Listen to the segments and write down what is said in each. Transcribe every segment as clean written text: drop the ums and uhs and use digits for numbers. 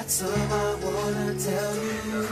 got some I wanna tell you.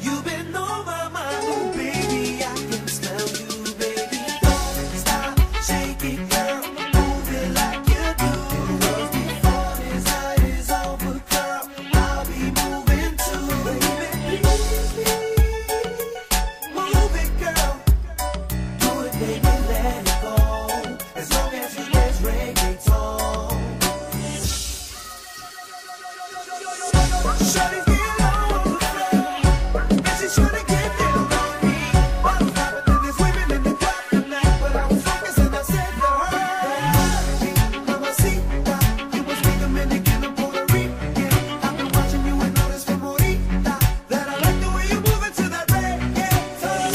You've been on my mind, oh baby, I can smell you, baby. Don't stop, shake it, girl, move it like you do. 'Cause before this night is over, girl, I'll be moving too. Baby, please, move it, girl. Do it, baby, let it go. As long as you dance reggaeton. Shawty's getting on the floor, and she's trying to get down on me. I'm stopping to this women in the club tonight, but I was focused and I said to her, Mamacita, you must be Dominican or Puerto Rican. I've been watching you and noticed from Morita that I like the way you move it to that reggaeton.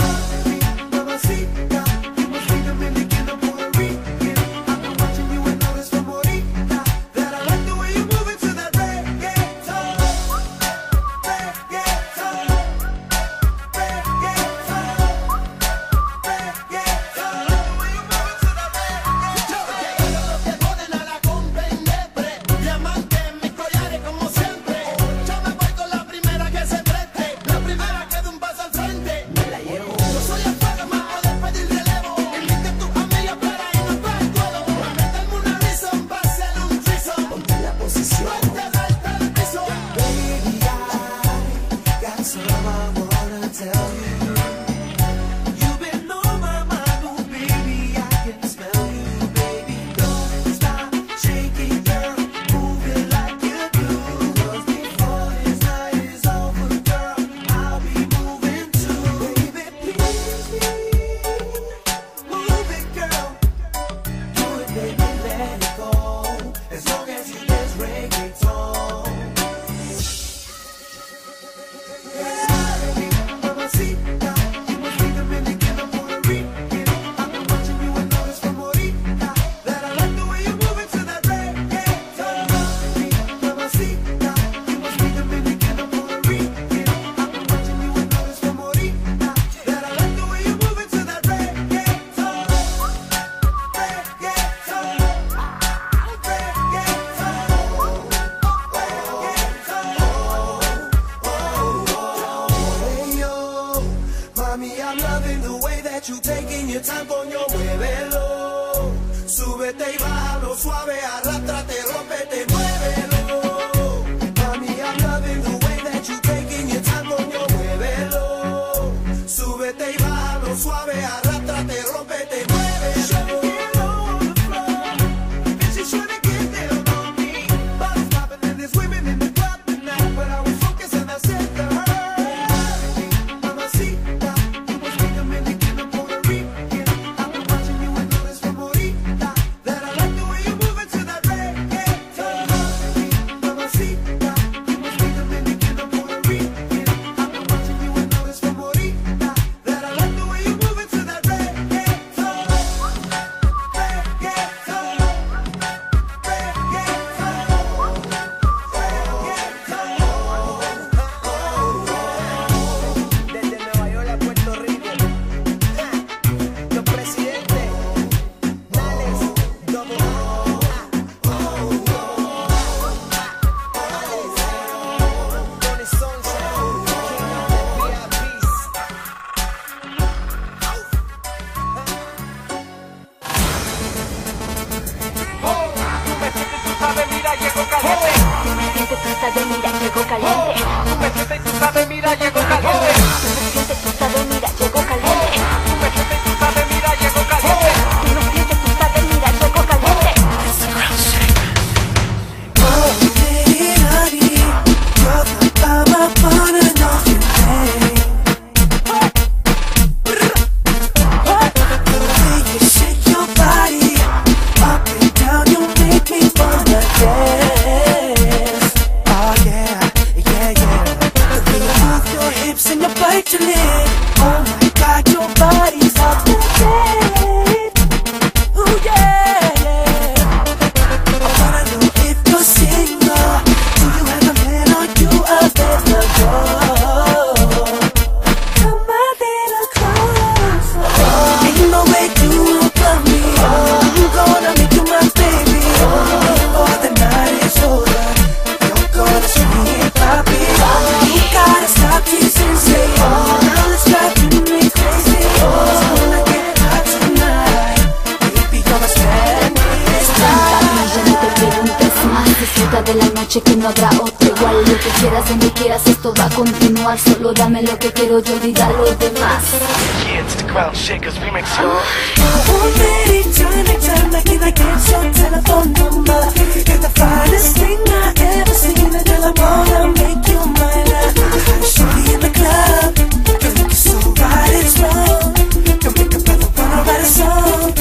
Mamacita, you must be Dominican or Puerto Rican. I've been watching you and noticed from Morita that I like the way you move it to that reggaeton. I'm loving the way that you taking your time, coño, muévelo. Súbete y bájalo suave, arrástrate, rómpete, muévelo. Mami, I'm loving the way that you taking your time, coño, muévelo. Súbete y bájalo suave, arrástrate, rómpete, muévelo. disfruta de la noche que no habrá otro igual. Lo que quieras, donde quieras, esto va a continuar. Solo dame lo que quiero y olvida lo demás. Yeah, it's the Ground Shakers remix, y'all. Already turn like it, I get your telephone number. You're the finest thing I ever seen, and I wanna make you mine. I should be in the club. You're looking so right, it's wrong. You make a brother wanna write a song.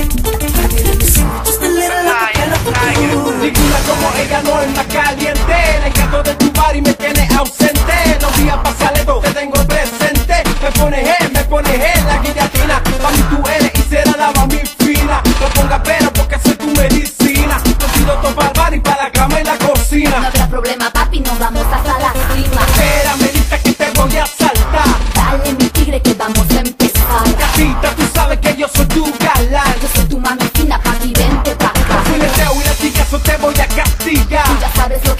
Honey, let me sing just a little like a telephone. Ninguna como ella no es más caliente. La encanto de tu bar y me tiene ausente. Los días pasan dos, te tengo presente. Me pones en la guillotina. Pa' mí tú eres y será la más mi fina. No pongas pero porque soy tu medicina. Contigo topar bar y para la cama y la No cocina. habrá problema, papi, nos vamos hasta la cima. Espera, me dice que te voy a saltar. Dale, mi tigre, que vamos a empezar. Gatita, tú sabes que yo soy tu galán. Yo soy tu mano fina, papi, vente pa' acá. Fileteo y las chicas, yo te voy a castigar. Tú ya sabes lo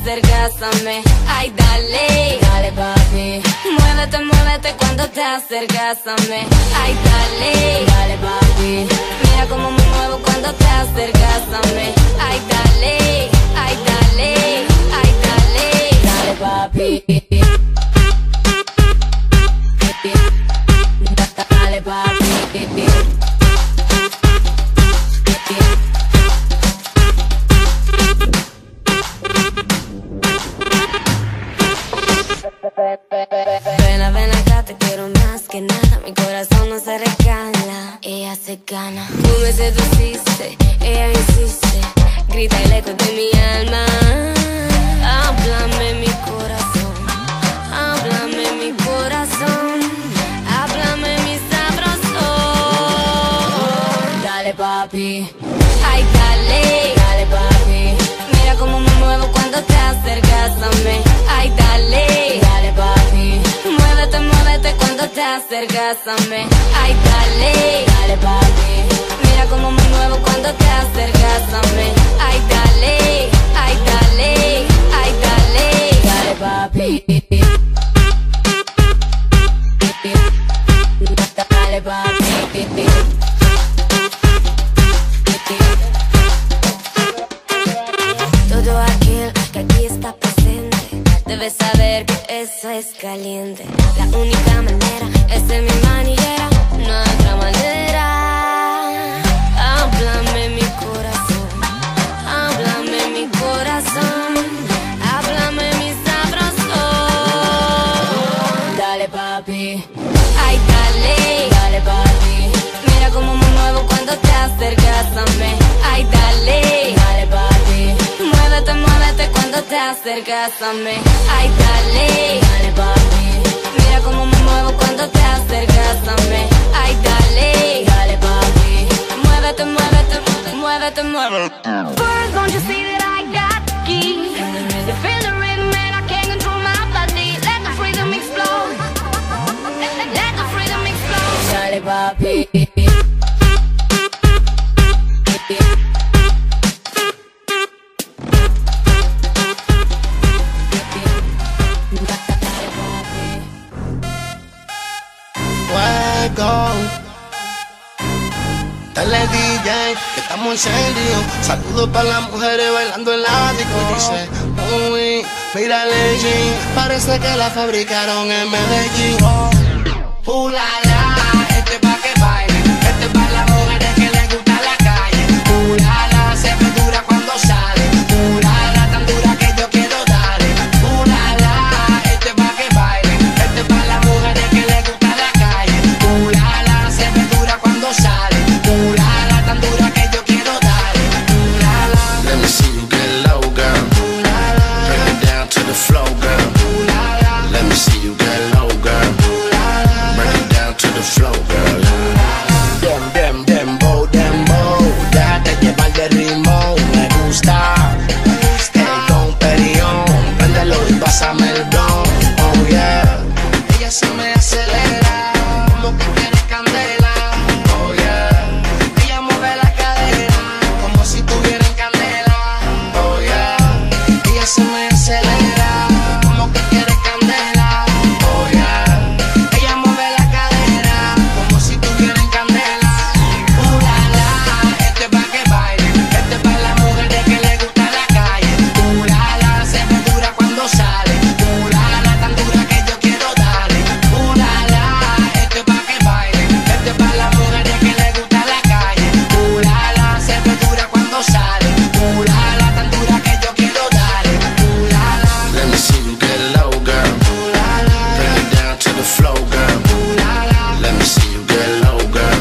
acercas a mí. Ay, dale, dale papi. Muévete, muévete cuando te acercas a mí. Ay, dale, dale papi. Mira cómo me muevo cuando te acercas a mí. Ay, dale, ay, dale, ay, dale, dale papi. Dale papi. Ven acá, te quiero más que nada. Mi corazón no se regala, ella se gana. Tú me seduciste, ella insiste. Grita el eco de mi alma. Háblame mi corazón, háblame mi corazón, háblame mi sabroso. Dale papi, ay dale, dale papi. Mira cómo me muevo cuando te acercas a mí. Ay dale, dale papi. Muévete, muévete cuando te acercas a mí. Ay dale, dale papi. Mira cómo me muevo cuando te acercas a mí. Ay dale, ay dale, ay dale, dale papi. Dale papi. Todo aquel que aquí está presente debe saber que eso es caliente. La única manera es de mi manillera, no hay otra manera. Háblame mi corazón, háblame mi corazón, háblame mi sabroso. Dale papi, ay dale, dale papi. Mira cómo me muevo cuando te acercas a mí. Ay dale, dale papi. Muévete, muévete cuando te acercas a mí. Ay dale, dale papi. Mira cómo me muevo cuando te acercas a mí. Ay dale, dale papi. Muévete, muévete, muévete, muévete. First, don't you see that I got the key? You feel the rhythm and I can't control my body. Let the freedom explode. Let the freedom explode. Dale papi. Dale DJ, que estamos en serio. Saludos para las mujeres bailando el ático. Y dice, uy, mira Legend, parece que la fabricaron en Medellín. La la, este pa' que baile, este pa' las mujeres que les gusta la calle. La la, se ve dura cuando sale. La la, tan dura que yo quiero darle. La la, este pa' que baile, este pa' las mujeres que les gusta la calle. La la, se ve dura cuando sale. La la, tan dura que yo quiero darle. La la, Let me see you get low, girl. Bring it down to the floor, girl. Let me see you get low, girl. Bring it down to the floor, girl. dembow, déjate llevar de ritmo, me gusta. El Don Perión, préndelo y pásame el don, oh yeah. Ella se me acelera, como que quiere candela, oh yeah. Ella mueve la cadera, como si tuviera en candela, oh yeah. Ella se me acelera, como que quiere candela, oh yeah. Ella mueve la cadera, como si tuviera en candela. La la, este pa' que baile, este pa' las mujeres que le gusta la calle. La la, se ve dura cuando sale. La la, tan dura que yo quiero darle. La la, este pa' que baile, este pa' las mujeres que le gusta la calle. La la, se ve dura cuando sale. La la, tan dura que yo quiero darle. La la, Let me see you get low, girl. Bring it down to the floor, girl. Let me see you get low, girl.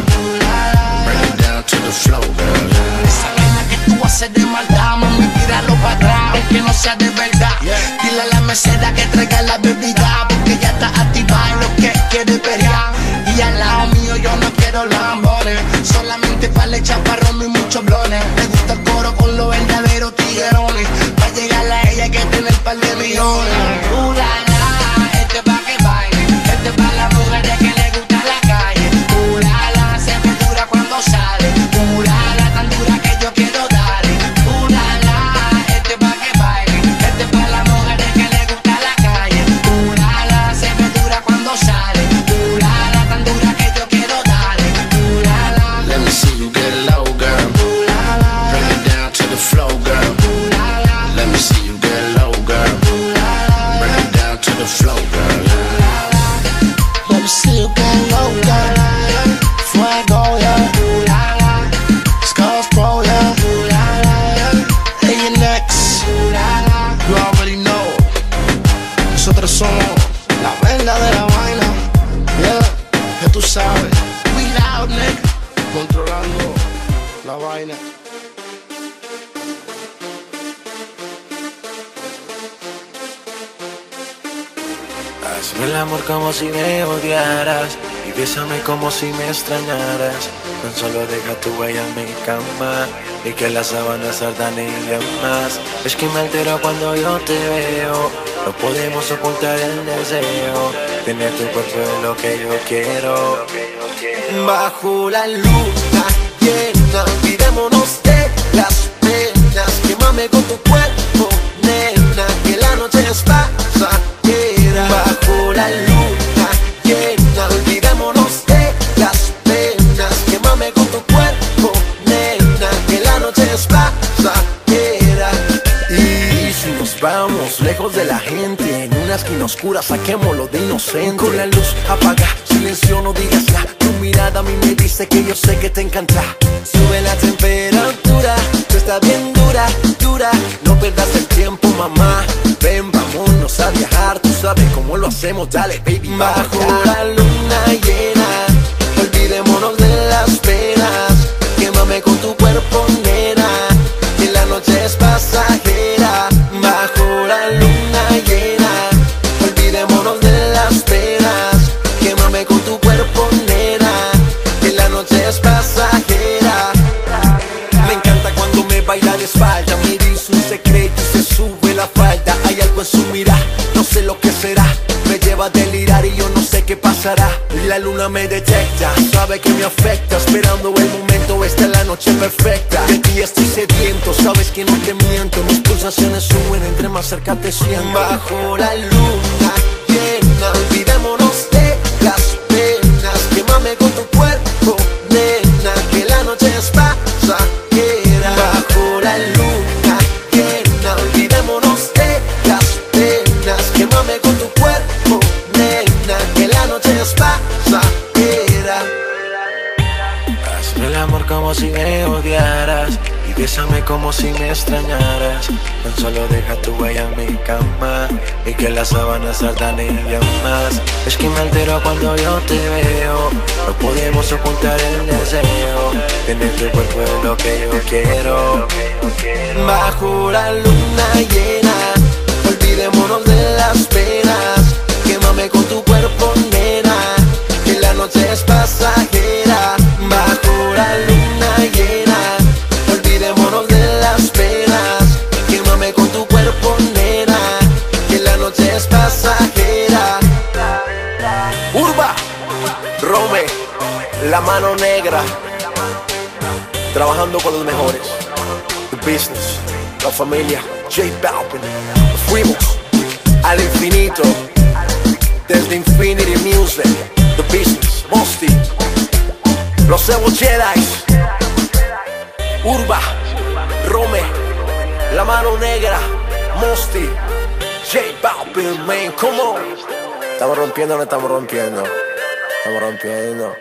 Bring it down to the floor, girl. esa vaina que tú haces de maldad, mami, tíralo para atrás, aunque no sea de verdad. Dile a la mesera que traiga la bebida, porque ya está activa en lo que quiere pelear. Y al lado mío yo no quiero lambones, solamente para echar chaparrón y muchos blones. Me gusta el coro con los verdaderos tiguerones, para llegar a ella hay que tener par de millones. La la, este pa' que baile, este pa' las mujeres que le gusta la calle. La la, se ve dura cuando sale. La la, tan dura que yo quiero darle. La la, este pa' que baile, este pa' las Hazme el amor como si me odiaras y bésame como si me extrañaras. Tan solo deja tu huella en mi cama y que las sábanas ardan y llamas. Es que me altero cuando yo te veo, no podemos ocultar el deseo. Tener tu cuerpo es lo que yo quiero. Bajo la luna llena, olvidémonos de las penas. Quémame con tu cuerpo, nena, que la noche es pasajera. Bajo la luna llena, olvidémonos de las penas. Quémame con tu cuerpo, nena, que la noche es pasajera. Y si nos vamos lejos de la gente, en una esquina oscura saquémoslo de inocente. Con la luz apaga, silencio, no digas nada. Tu mirada a mí me dice que yo sé que te encanta. Sube la temperatura, tú estás bien dura, dura. No pierdas el tiempo, mamá. Ven, vámonos a viajar, tú sabes cómo lo hacemos, dale, baby. Bajo la luna llena, olvidémonos de las penas. Quémame con tu cuerpo, nena, que la noche es pasajera. Bajo la luna llena, olvidémonos de las penas. Quémame con tu cuerpo, nena, que la noche es pasajera. Me encanta cuando me baila de espalda, me dice un secreto y se sube la falda. Hay algo en su mirar, no sé lo que será, me lleva a delirar y yo no sé qué pasará. La luna me detecta, sabe que me afecta, esperando el momento, esta es la noche perfecta. De ti estoy sediento, sabes que no te miento, mis pulsaciones suben entre más cerca te siento. Bajo la luna llena, olvidémonos de las penas. Quémame con tu cuerpo, nena, que la noche es pasajera. Bajo la luna llena, olvidémonos de las penas. Quémame con tu cuerpo, nena, que la noche es pasajera. Hazme el amor como si me odiaras y bésame como si me extrañaras. Tan solo deja tu huella en mi cama y que las sábanas ardan en llamas. Es que me altero cuando yo te veo, no podemos ocultar el deseo. Tener tu cuerpo es lo que yo quiero. Bajo la luna llena, olvidémonos de las penas. Quémame con tu cuerpo, nena, que la noche es pasajera. Bajo la luna llena, olvidémonos de las penas. Quémame con tu cuerpo, nena, que la noche es pasajera. Urba, Rome, La Mano Negra, trabajando con los mejores. The Business, la familia, J Balvin. Fuimos al infinito, desde Infinity Music. The Business, Mosty, Los Evo Jedis, Urba, Rome, La Mano Negra, Mosty, J Balvin, man, come on. Estamos rompiendo, no estamos rompiendo. Estamos rompiendo.